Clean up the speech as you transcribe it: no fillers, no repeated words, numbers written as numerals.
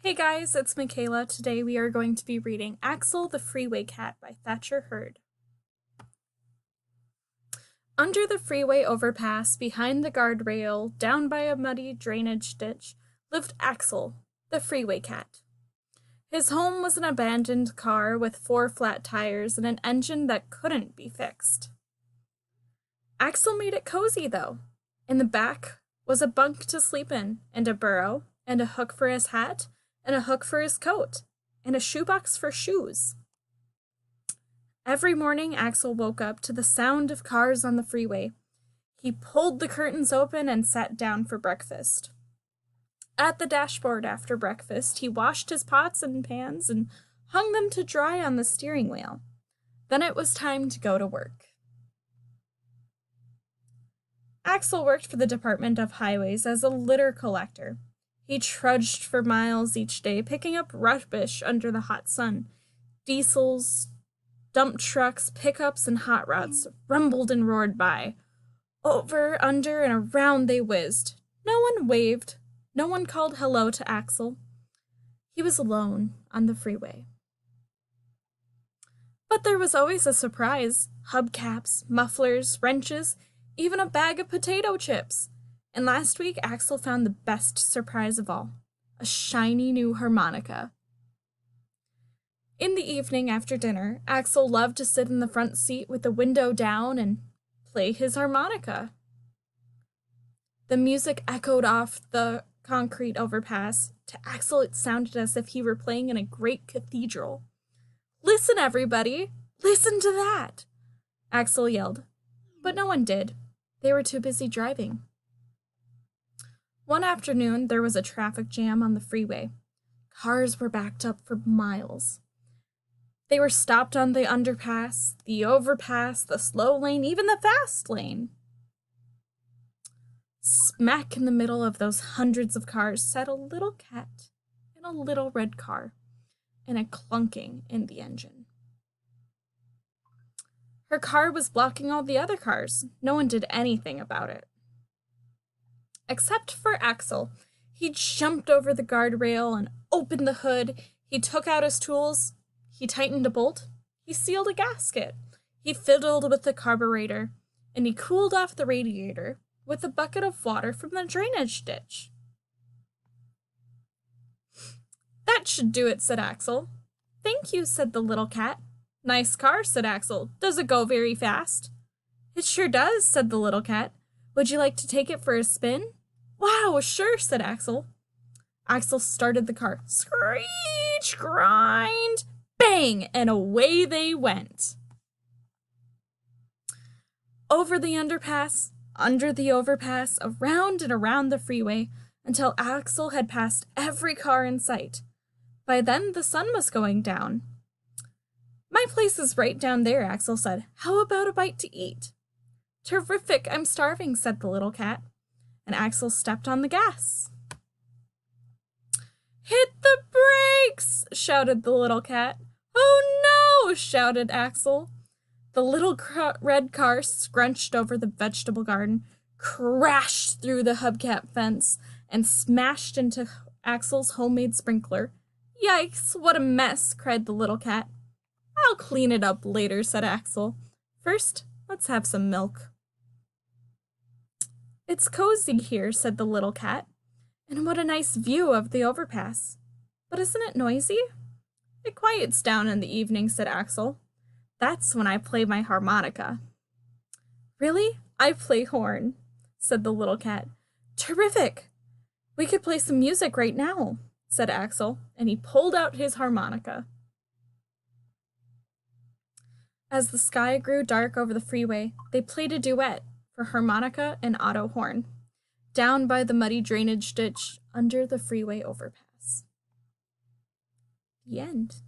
Hey guys, it's Michaela. Today we are going to be reading Axel the Freeway Cat by Thatcher Hurd. Under the freeway overpass, behind the guardrail, down by a muddy drainage ditch, lived Axel, the Freeway Cat. His home was an abandoned car with 4 flat tires and an engine that couldn't be fixed. Axel made it cozy, though. In the back was a bunk to sleep in, and a burrow, and a hook for his hat, and a hook for his coat, and a shoebox for shoes. Every morning, Axel woke up to the sound of cars on the freeway. He pulled the curtains open and sat down for breakfast. At the dashboard after breakfast, he washed his pots and pans and hung them to dry on the steering wheel. Then it was time to go to work. Axel worked for the Department of Highways as a litter collector. He trudged for miles each day, picking up rubbish under the hot sun. Diesels, dump trucks, pickups, and hot rods rumbled and roared by. Over, under, and around they whizzed. No one waved. No one called hello to Axel. He was alone on the freeway. But there was always a surprise. Hubcaps, mufflers, wrenches, even a bag of potato chips. And last week, Axel found the best surprise of all, a shiny new harmonica. In the evening after dinner, Axel loved to sit in the front seat with the window down and play his harmonica. The music echoed off the concrete overpass. To Axel, it sounded as if he were playing in a great cathedral. "Listen, everybody! Listen to that!" Axel yelled, but no one did. They were too busy driving. One afternoon, there was a traffic jam on the freeway. Cars were backed up for miles. They were stopped on the underpass, the overpass, the slow lane, even the fast lane. Smack in the middle of those hundreds of cars sat a little cat in a little red car, and a clunking in the engine. Her car was blocking all the other cars. No one did anything about it. Except for Axel. He jumped over the guardrail and opened the hood. He took out his tools. He tightened a bolt. He sealed a gasket. He fiddled with the carburetor. And he cooled off the radiator with a bucket of water from the drainage ditch. "That should do it," said Axel. "Thank you," said the little cat. "Nice car," said Axel. "Does it go very fast?" "It sure does," said the little cat. "Would you like to take it for a spin?" "Wow, sure," said Axel. Axel started the car. Screech, grind, bang, and away they went. Over the underpass, under the overpass, around and around the freeway, until Axel had passed every car in sight. By then, the sun was going down. "My place is right down there," Axel said. "How about a bite to eat?" "Terrific, I'm starving," said the little cat. And Axel stepped on the gas. "Hit the brakes!" shouted the little cat. "Oh no!" shouted Axel. The little red car scrunched over the vegetable garden, crashed through the hubcap fence, and smashed into Axel's homemade sprinkler. "Yikes, what a mess!" cried the little cat. "I'll clean it up later," said Axel. "First, let's have some milk." "It's cozy here," said the little cat. "And what a nice view of the overpass. But isn't it noisy?" "It quiets down in the evening," said Axel. "That's when I play my harmonica." "Really? I play horn," said the little cat. "Terrific! We could play some music right now," said Axel, and he pulled out his harmonica. As the sky grew dark over the freeway, they played a duet for harmonica and auto horn, down by the muddy drainage ditch under the freeway overpass. The end.